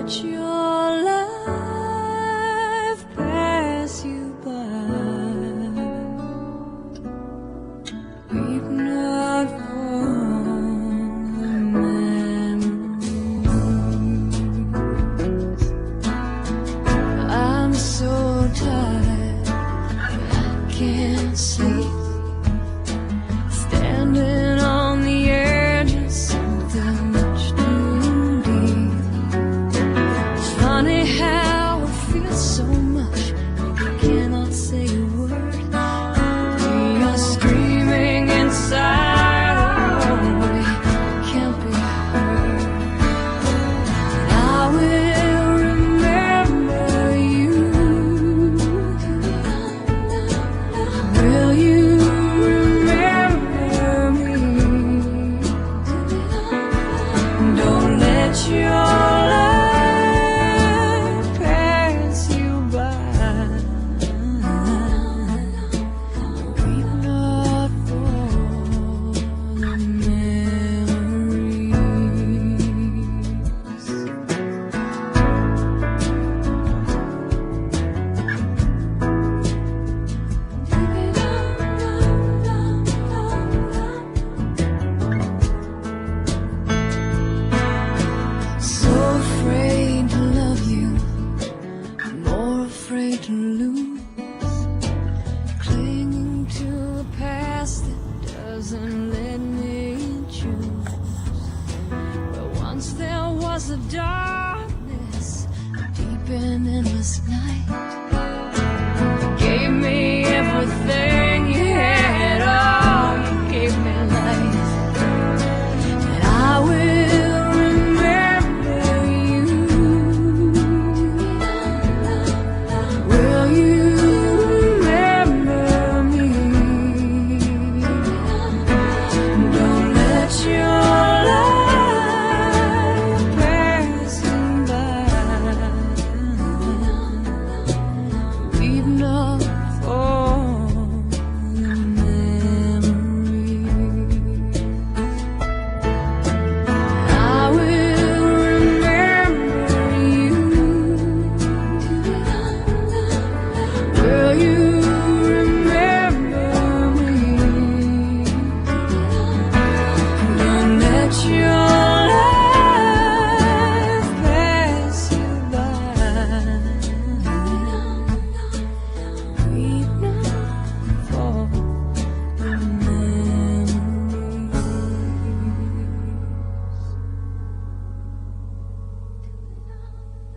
let your life pass you by. Weep not for the memories. I'm so tired, I can't sleep. Standing on the edge of something much too deep. It's funny how I feel so much, I cannot say a word. We are screaming inside, oh, we can't be heard. I will remember you. Will you? Don't let your life pass you by. Weep not for the memories. So afraid to love you, more afraid to lose. Clinging to a past that doesn't let me choose. Where once there was a darkness, deep and endless night.